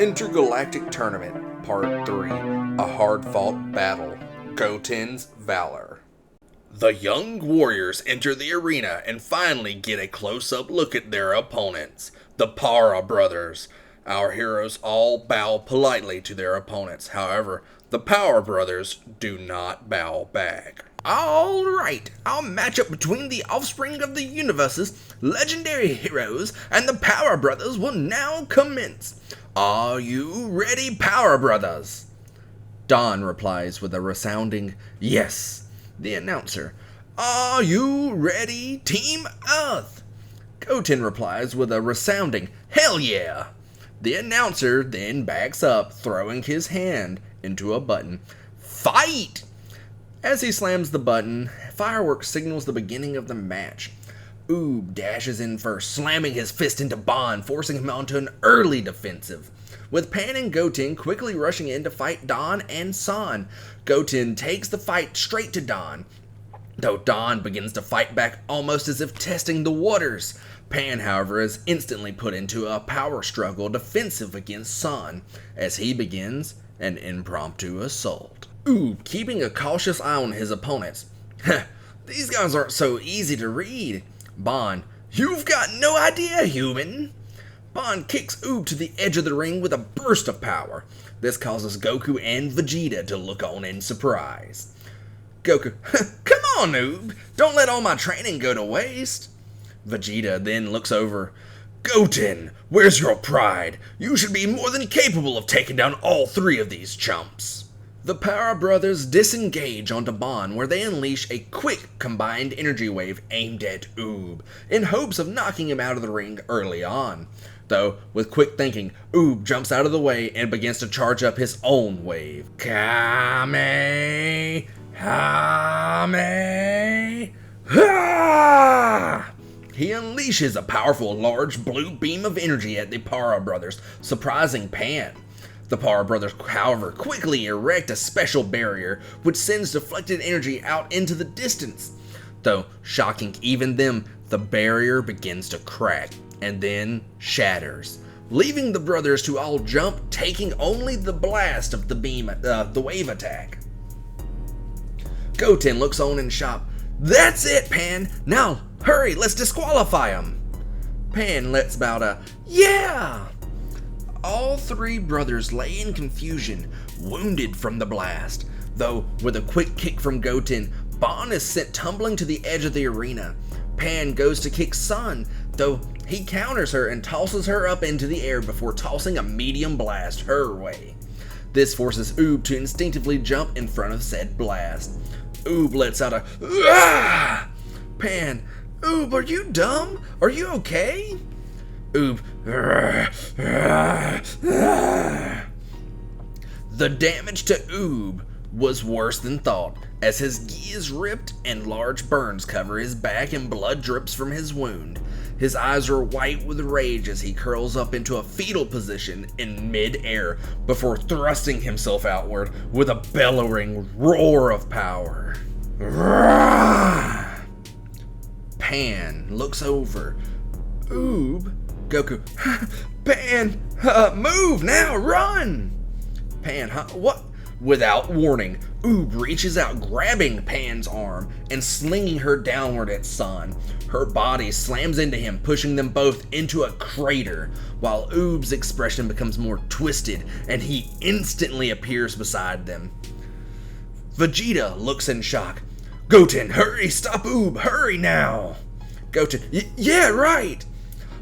Intergalactic Tournament, Part 3, A Hard-Fought Battle, Goten's Valor. The young warriors enter the arena and finally get a close-up look at their opponents, the Para brothers. Our heroes all bow politely to their opponents. However, the Power Brothers do not bow back. Alright, our matchup between the offspring of the universe's legendary heroes and the Power Brothers will now commence. Are you ready, Power Brothers? Don replies with a resounding yes. The announcer, are you ready, Team Earth? Goten replies with a resounding hell yeah. The announcer then backs up, throwing his hand into a button. Fight! As he slams the button, fireworks signals the beginning of the match. Oob dashes in first, slamming his fist into Bond, forcing him onto an early defensive. With Pan and Goten quickly rushing in to fight Don and San, Goten takes the fight straight to Don, though Don begins to fight back almost as if testing the waters. Pan, however, is instantly put into a power struggle defensive against San, as he begins an impromptu assault. Oob, keeping a cautious eye on his opponents. These guys aren't so easy to read. Bond, you've got no idea, human. Bond kicks Oob to the edge of the ring with a burst of power. This causes Goku and Vegeta to look on in surprise. Goku, come on, Oob, don't let all my training go to waste. Vegeta then looks over. Goten, where's your pride? You should be more than capable of taking down all three of these chumps. The Power Brothers disengage onto Bond, where they unleash a quick combined energy wave aimed at Oob, in hopes of knocking him out of the ring early on. Though, with quick thinking, Oob jumps out of the way and begins to charge up his own wave. Kame! Hame! Ha! He unleashes a powerful large blue beam of energy at the Para Brothers, surprising Pan. The Power Brothers, however, quickly erect a special barrier, which sends deflected energy out into the distance. Though, shocking even them, the barrier begins to crack, and then shatters, leaving the brothers to all jump, taking only the blast of the beam, the wave attack. Goten looks on in shock. That's it, Pan! Now, hurry, let's disqualify him! Pan lets out a, yeah! All three brothers lay in confusion, wounded from the blast, though with a quick kick from Goten, Bond is sent tumbling to the edge of the arena. Pan goes to kick San, though he counters her and tosses her up into the air before tossing a medium blast her way. This forces Oob to instinctively jump in front of said blast. Oob lets out a ah! Pan, Oob, are you dumb? Are you okay? Oob. The damage to Oob was worse than thought, as his gi is ripped and large burns cover his back and blood drips from his wound. His eyes are white with rage as he curls up into a fetal position in mid-air before thrusting himself outward with a bellowing roar of power. Pan looks over. Oob. Goku, Pan, move now, run! Pan, what? Without warning, Oob reaches out, grabbing Pan's arm and slinging her downward at San. Her body slams into him, pushing them both into a crater, while Oob's expression becomes more twisted and he instantly appears beside them. Vegeta looks in shock. Goten, hurry, stop Oob, hurry now! Goten, yeah, right!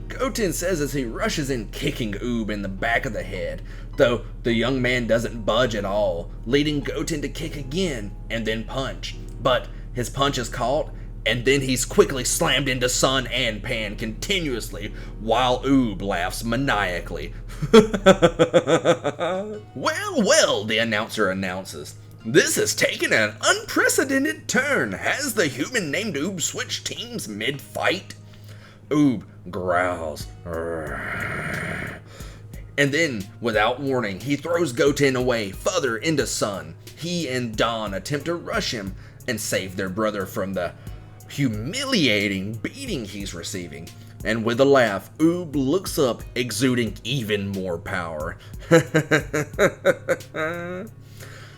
Goten says as he rushes in, kicking Oob in the back of the head, though the young man doesn't budge at all, leading Goten to kick again and then punch. But his punch is caught, and then he's quickly slammed into San and Pan continuously, while Oob laughs maniacally. Well, the announcer announces. This has taken an unprecedented turn. Has the human named Oob switched teams mid-fight? Oob growls. And then, without warning, he throws Goten away, further into San. He and Don attempt to rush him and save their brother from the humiliating beating he's receiving. And with a laugh, Oob looks up, exuding even more power.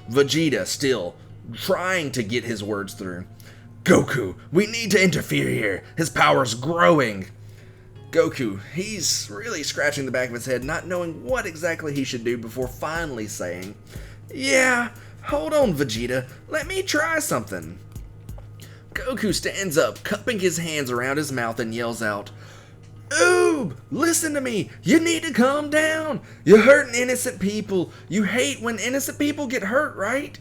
Vegeta still trying to get his words through. Goku, we need to interfere here. His power's growing. Goku, he's really scratching the back of his head, not knowing what exactly he should do before finally saying, yeah, hold on, Vegeta. Let me try something. Goku stands up, cupping his hands around his mouth and yells out, Oob, listen to me. You need to calm down. You're hurting innocent people. You hate when innocent people get hurt, right?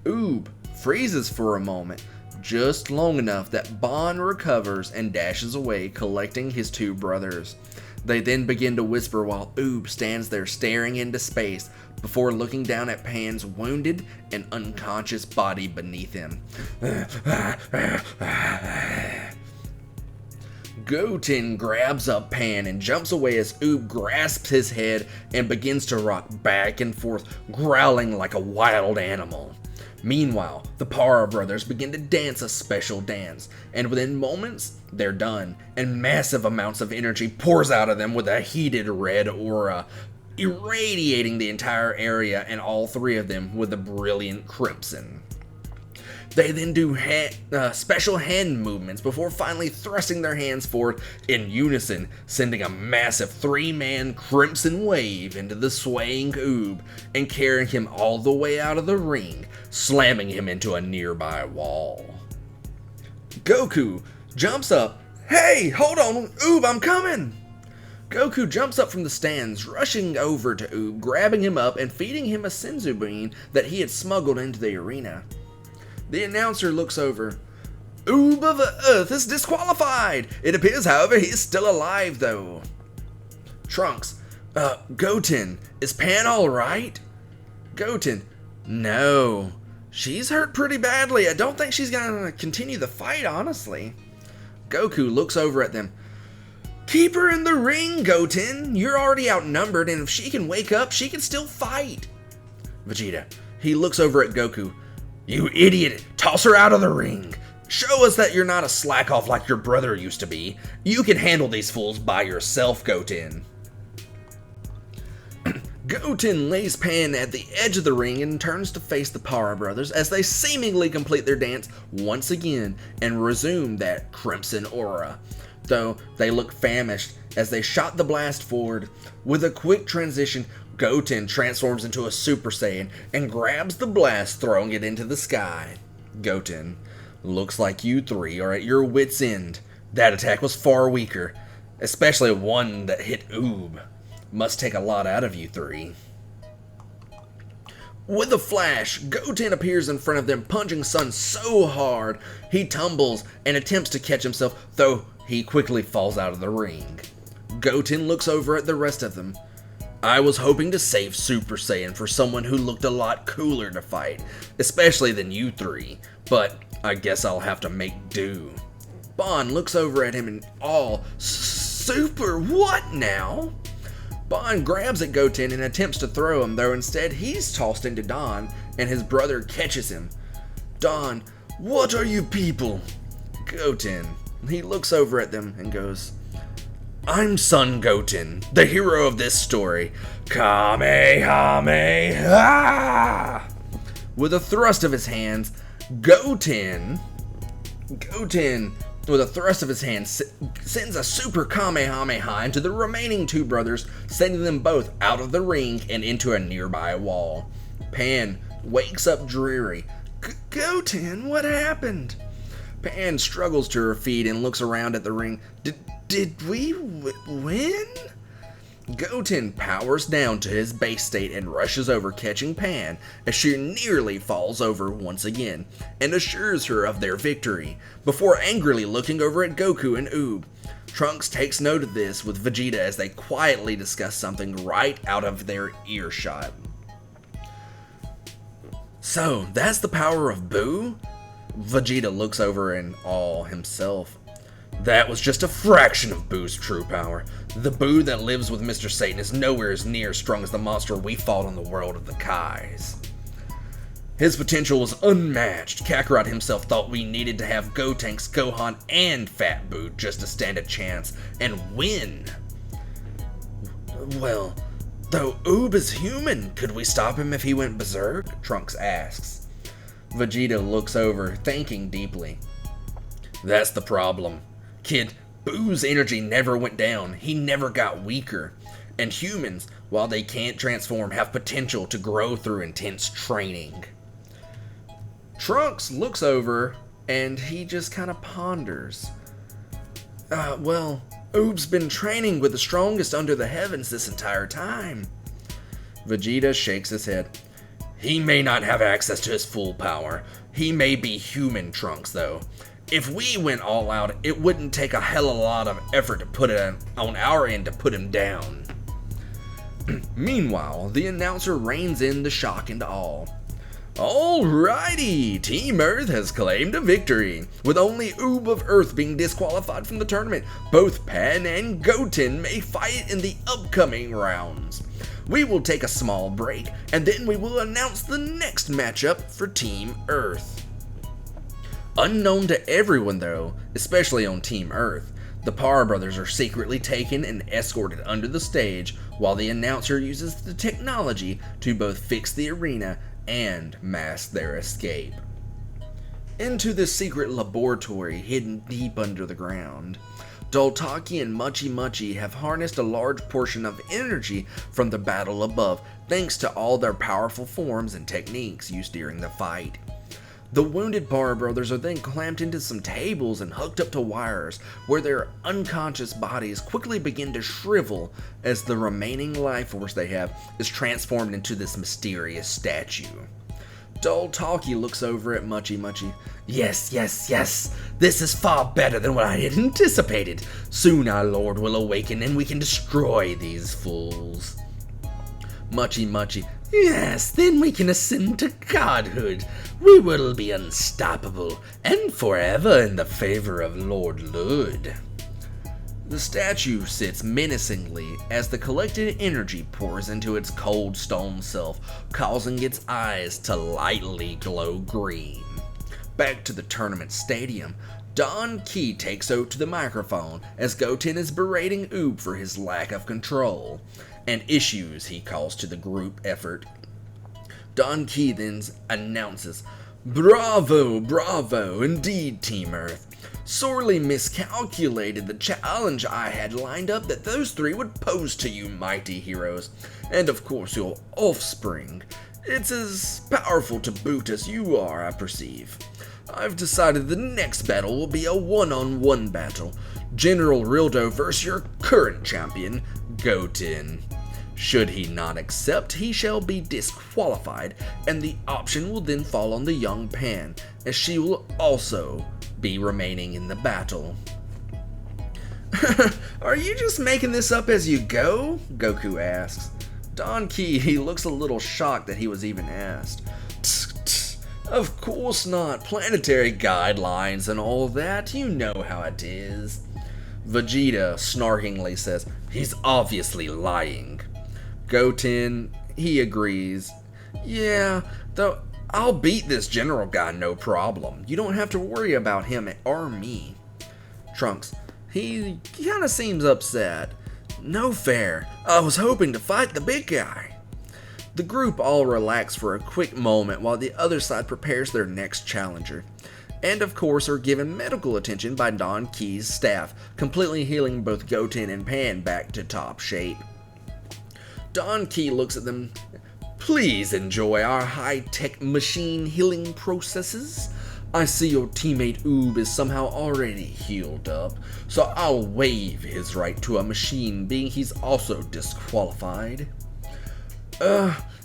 Oob freezes for a moment, just long enough that Bon recovers and dashes away, collecting his two brothers. They then begin to whisper while Oob stands there staring into space before looking down at Pan's wounded and unconscious body beneath him. Goten grabs up Pan and jumps away as Oob grasps his head and begins to rock back and forth, growling like a wild animal. Meanwhile, the Para brothers begin to dance a special dance, and within moments, they're done, and massive amounts of energy pours out of them with a heated red aura, irradiating the entire area and all three of them with a brilliant crimson. They then do special hand movements before finally thrusting their hands forward in unison, sending a massive three-man crimson wave into the swaying Oob and carrying him all the way out of the ring, slamming him into a nearby wall. Goku jumps up. Hey, hold on, Oob, I'm coming! Goku jumps up from the stands, rushing over to Oob, grabbing him up and feeding him a senzu bean that he had smuggled into the arena. The announcer looks over. Oob of Earth is disqualified! It appears, however, he is still alive, though. Trunks, Goten, is Pan alright? Goten, no. She's hurt pretty badly. I don't think she's gonna continue the fight, honestly. Goku looks over at them. Keep her in the ring, Goten. You're already outnumbered, and if she can wake up, she can still fight. Vegeta, he looks over at Goku. You idiot! Toss her out of the ring! Show us that you're not a slack-off like your brother used to be. You can handle these fools by yourself, Goten. Goten lays Pan at the edge of the ring and turns to face the Para brothers as they seemingly complete their dance once again and resume that crimson aura, though they look famished as they shot the blast forward. With a quick transition, Goten transforms into a Super Saiyan and grabs the blast, throwing it into the sky. Goten, looks like you three are at your wits' end. That attack was far weaker, especially one that hit Oob. Must take a lot out of you three. With a flash, Goten appears in front of them, punching Sun so hard he tumbles and attempts to catch himself, though he quickly falls out of the ring. Goten looks over at the rest of them. I was hoping to save Super Saiyan for someone who looked a lot cooler to fight, especially than you three, but I guess I'll have to make do. Bon looks over at him in awe. Super what now? Bon grabs at Goten and attempts to throw him, though instead he's tossed into Don, and his brother catches him. Don, what are you people? Goten, he looks over at them and goes, I'm Son Goten, the hero of this story. Kamehameha! With a thrust of his hands, Goten, with a thrust of his hand, sends a super Kamehameha into the remaining two brothers, sending them both out of the ring and into a nearby wall. Pan wakes up dreary. Goten, what happened? Pan struggles to her feet and looks around at the ring. Did we win? Goten powers down to his base state and rushes over, catching Pan as she nearly falls over once again, and assures her of their victory, before angrily looking over at Goku and Oob. Trunks takes note of this with Vegeta as they quietly discuss something right out of their earshot. So, that's the power of Buu? Vegeta looks over in awe himself. That was just a fraction of Buu's true power. The Buu that lives with Mr. Satan is nowhere as near as strong as the monster we fought on the world of the Kais. His potential was unmatched. Kakarot himself thought we needed to have Gotenks, Gohan, and Fat Boot just to stand a chance and win. Well, though Oob is human, could we stop him if he went berserk? Trunks asks. Vegeta looks over, thinking deeply. That's the problem. Kid, Boo's energy never went down. He never got weaker. And humans, while they can't transform, have potential to grow through intense training. Trunks looks over, and he just kind of ponders. Well, Oob's been training with the strongest under the heavens this entire time. Vegeta shakes his head. He may not have access to his full power. He may be human, Trunks, though. If we went all out, it wouldn't take a hell of a lot of effort to put it on our end to put him down. Meanwhile, the announcer reins in the shock and awe. Alrighty, Team Earth has claimed a victory. With only Oob of Earth being disqualified from the tournament, both Pan and Goten may fight in the upcoming rounds. We will take a small break, and then we will announce the next matchup for Team Earth. Unknown to everyone though, especially on Team Earth, the Power Brothers are secretly taken and escorted under the stage while the announcer uses the technology to both fix the arena and mask their escape. Into this secret laboratory hidden deep under the ground, Doltaki and Muchi Muchi have harnessed a large portion of energy from the battle above thanks to all their powerful forms and techniques used during the fight. The wounded Power Brothers are then clamped into some tables and hooked up to wires, where their unconscious bodies quickly begin to shrivel as the remaining life force they have is transformed into this mysterious statue. Doltaki looks over at Muchi Muchi. Yes, this is far better than what I had anticipated. Soon our Lord will awaken and we can destroy these fools. Muchi Muchi. Yes, then we can ascend to godhood. We will be unstoppable and forever in the favor of Lord Lud. The statue sits menacingly as the collected energy pours into its cold stone self, causing its eyes to lightly glow green. Back to the tournament stadium, Don Key takes out to the microphone as Goten is berating Oob for his lack of control and issues he calls to the group effort. Don Key then announces, Bravo, indeed, Team Earth. Sorely miscalculated the challenge I had lined up that those three would pose to you mighty heroes, and of course your offspring. It's as powerful to boot as you are, I perceive. I've decided the next battle will be a one-on-one battle. General Rildo versus your current champion, Goten. Should he not accept, he shall be disqualified, and the option will then fall on the young Pan, as she will also be remaining in the battle. Are you just making this up as you go? Goku asks. Don Key, he looks a little shocked that he was even asked. Of course not. Planetary guidelines and all that, you know how it is. Vegeta snarkingly says, he's obviously lying. Goten, he agrees. Yeah, though I'll beat this general guy no problem. You don't have to worry about him or me. Trunks, he kinda seems upset. No fair. I was hoping to fight the big guy. The group all relax for a quick moment while the other side prepares their next challenger. And of course are given medical attention by Don Key's staff, completely healing both Goten and Pan back to top shape. Don Key looks at them. Please enjoy our high-tech machine healing processes. I see your teammate Oob is somehow already healed up, so I'll waive his right to a machine, being he's also disqualified.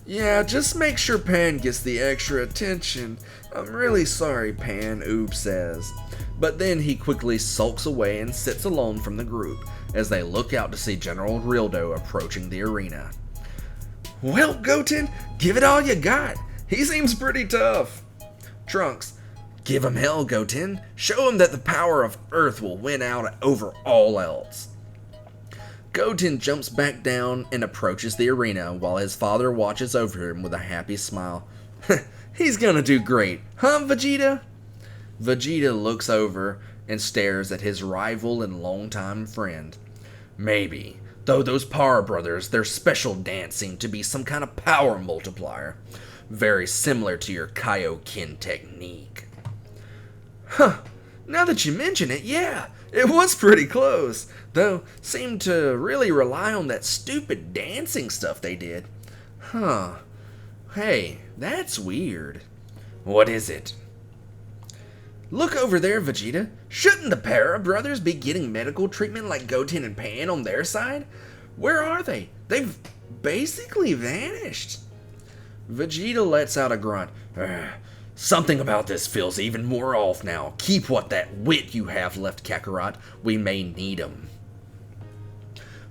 Yeah, just make sure Pan gets the extra attention. I'm really sorry, Pan, Oob says. But then he quickly sulks away and sits alone from the group, as they look out to see General Rildo approaching the arena. Well, Goten, give it all you got. He seems pretty tough. Trunks, give him hell, Goten. Show him that the power of Earth will win out over all else. Goten jumps back down and approaches the arena while his father watches over him with a happy smile. He's gonna do great, huh, Vegeta? Vegeta looks over and stares at his rival and longtime friend. Maybe, though those Power Brothers, their special dance seemed to be some kind of power multiplier. Very similar to your Kaioken technique. Huh, now that you mention it, yeah, it was pretty close. Though, seemed to really rely on that stupid dancing stuff they did. Huh. Hey, that's weird. What is it? Look over there, Vegeta. Shouldn't the Para brothers be getting medical treatment like Goten and Pan on their side? Where are they? They've basically vanished. Vegeta lets out a grunt. Something about this feels even more off now. Keep what that wit you have left, Kakarot. We may need 'em.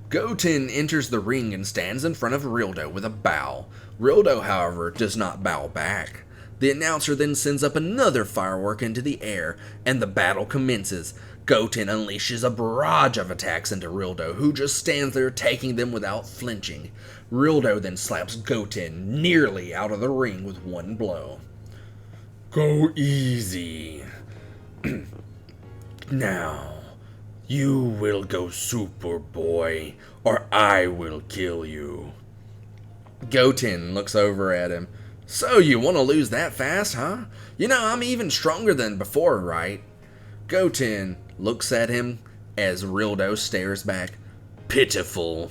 Goten enters the ring and stands in front of Rildo with a bow. Rildo, however, does not bow back. The announcer then sends up another firework into the air, and the battle commences. Goten unleashes a barrage of attacks into Rildo, who just stands there taking them without flinching. Rildo then slaps Goten nearly out of the ring with one blow. Go easy. Now, you will go Superboy, or I will kill you. Goten looks over at him. So you want to lose that fast, huh? You know, I'm even stronger than before, right? Goten looks at him as Rildo stares back. Pitiful.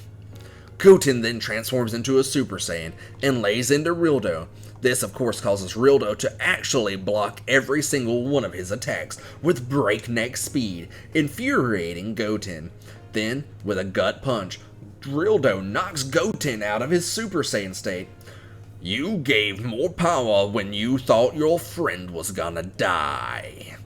Goten then transforms into a Super Saiyan and lays into Rildo. This, of course, causes Rildo to actually block every single one of his attacks with breakneck speed, infuriating Goten. Then, with a gut punch, Rildo knocks Goten out of his Super Saiyan state. You gave more power when you thought your friend was gonna die.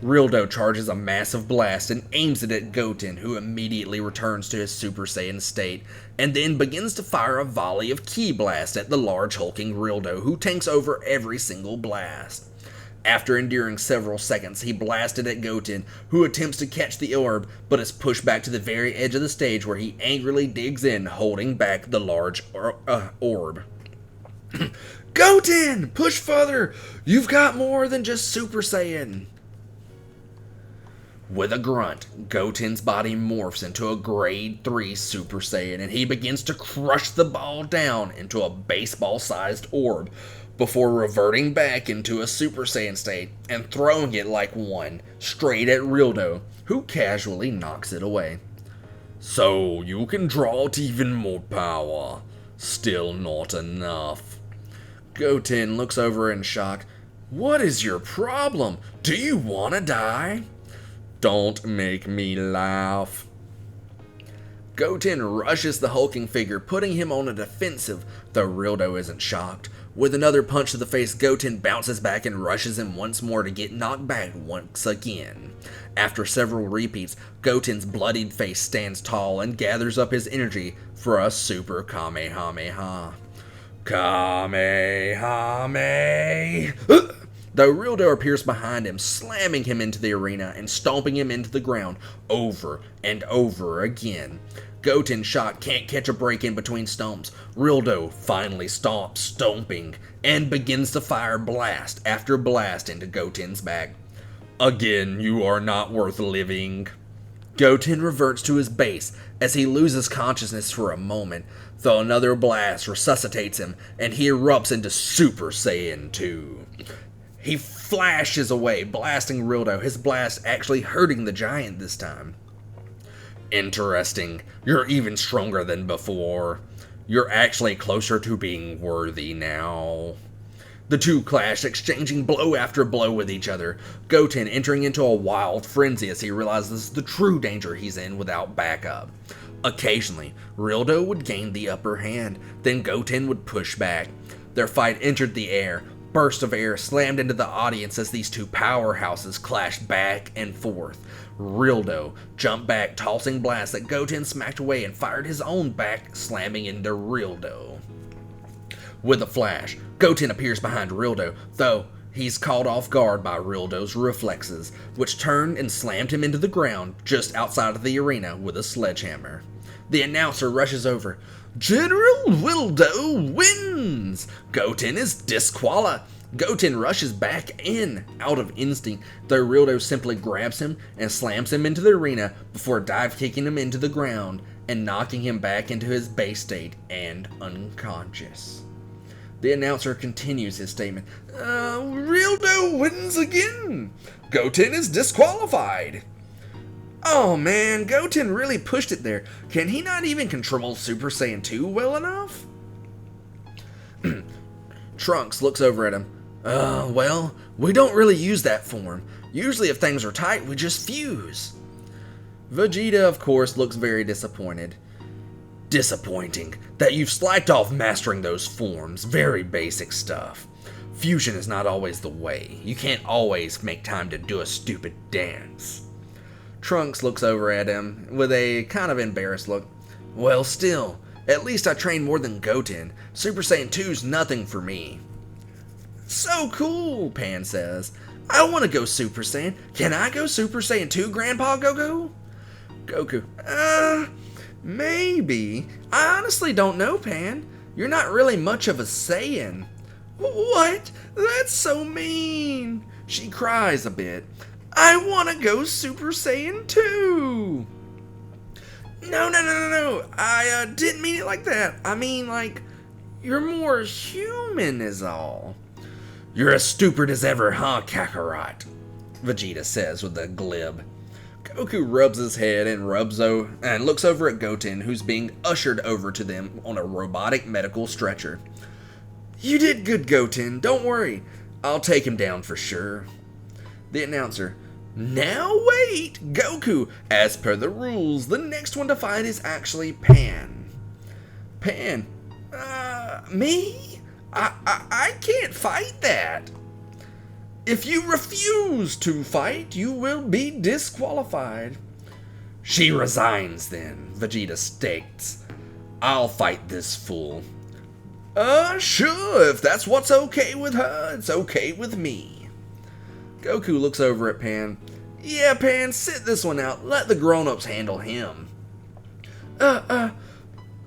Rildo charges a massive blast and aims it at Goten, who immediately returns to his Super Saiyan state, and then begins to fire a volley of Ki Blast at the large hulking Rildo, who tanks over every single blast. After enduring several seconds, he blasted at Goten, who attempts to catch the orb, but is pushed back to the very edge of the stage where he angrily digs in, holding back the large orb. Goten! Push further! You've got more than just Super Saiyan! With a grunt, Goten's body morphs into a grade 3 Super Saiyan, and he begins to crush the ball down into a baseball-sized orb, before reverting back into a Super Saiyan state and throwing it like one straight at Rildo, who casually knocks it away. So you can draw out even more power. Still not enough. Goten looks over in shock. What is your problem? Do you want to die? Don't make me laugh. Goten rushes the hulking figure, putting him on a defensive, though Rildo isn't shocked. With another punch to the face, Goten bounces back and rushes him once more to get knocked back once again. After several repeats, Goten's bloodied face stands tall and gathers up his energy for a Super Kamehameha. Kamehameha! Though Rildo appears behind him, slamming him into the arena and stomping him into the ground over and over again. Goten's shot can't catch a break in between stomps. Rildo finally stops stomping and begins to fire blast after blast into Goten's back. Again, you are not worth living. Goten reverts to his base as he loses consciousness for a moment, though another blast resuscitates him and he erupts into Super Saiyan 2. He flashes away, blasting Rildo, his blast actually hurting the giant this time. Interesting. You're even stronger than before. You're actually closer to being worthy now. The two clash, exchanging blow after blow with each other, Goten entering into a wild frenzy as he realizes the true danger he's in without backup. Occasionally, Rildo would gain the upper hand, then Goten would push back. Their fight entered the air. Burst of air slammed into the audience as these two powerhouses clashed back and forth. Rildo jumped back, tossing blasts that Goten smacked away and fired his own back, slamming into Rildo. With a flash, Goten appears behind Rildo, though he's caught off guard by Rildo's reflexes, which turned and slammed him into the ground just outside of the arena with a sledgehammer. The announcer rushes over. General Wildo wins! Goten is disqualified. Goten rushes back in out of instinct, though Rildo simply grabs him and slams him into the arena before dive kicking him into the ground and knocking him back into his base state and unconscious. The announcer continues his statement. Rildo wins again! Goten is disqualified! Oh man, Goten really pushed it there. Can he not even control Super Saiyan 2 well enough? Trunks looks over at him. Well, we don't really use that form. Usually if things are tight, we just fuse. Vegeta, of course, looks very disappointed. Disappointing that you've slacked off mastering those forms. Very basic stuff. Fusion is not always the way. You can't always make time to do a stupid dance. Trunks looks over at him with a kind of embarrassed look. Well, still, at least I trained more than Goten. Super Saiyan 2's nothing for me. So cool, Pan says. I want to go Super Saiyan. Can I go Super Saiyan 2, Grandpa Goku? Goku, maybe. I honestly don't know, Pan. You're not really much of a Saiyan. What? That's so mean. She cries a bit. I want to go Super Saiyan 2. No. I didn't mean it like that. I mean, like, you're more human is all. You're as stupid as ever, huh, Kakarot? Vegeta says with a glib. Goku rubs his head and looks over at Goten, who's being ushered over to them on a robotic medical stretcher. You did good, Goten. Don't worry. I'll take him down for sure. The announcer. Now wait, Goku. As per the rules, the next one to fight is actually Pan. Pan? Me? I can't fight that. If you refuse to fight, you will be disqualified. She resigns then, Vegeta states. I'll fight this fool. Sure, if that's what's okay with her, it's okay with me. Goku looks over at Pan. Yeah, Pan, sit this one out. Let the grown-ups handle him.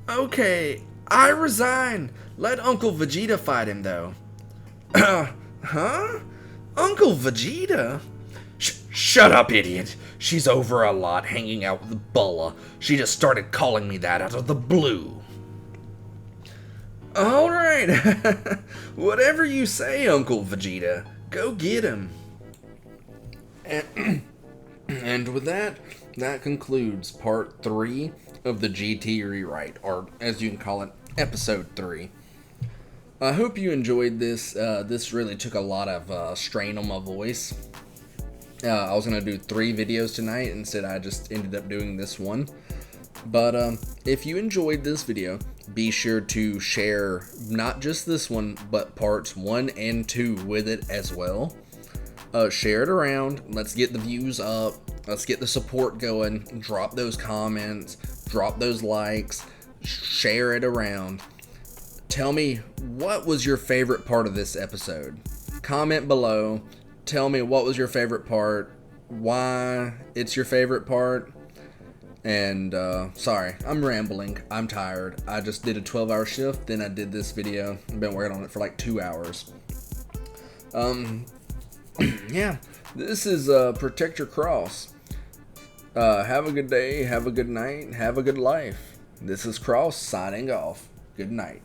Okay, I resign. Let Uncle Vegeta fight him, though. Huh? Uncle Vegeta? Shut up, idiot. She's over a lot hanging out with Bulla. She just started calling me that out of the blue. Alright. Whatever you say, Uncle Vegeta. Go get him. And with that concludes part 3 of the GT rewrite, or as you can call it, episode 3. I hope you enjoyed this. This really took a lot of strain on my voice. I was going to do 3 videos tonight. Instead, I just ended up doing this one. But if you enjoyed this video, be sure to share not just this one, but parts 1 and 2 with it as well. Share it around. Let's get the views up. Let's get the support going. Drop those comments. Drop those likes. Share it around. Tell me, what was your favorite part of this episode? Comment below. Tell me what was your favorite part, why it's your favorite part, and sorry, I'm rambling. I'm tired. I just did a 12-hour shift, then I did this video. I've been working on it for like 2 hours. Yeah, this is Protect Your Cross. Have a good day, have a good night, have a good life. This is Cross signing off. Good night.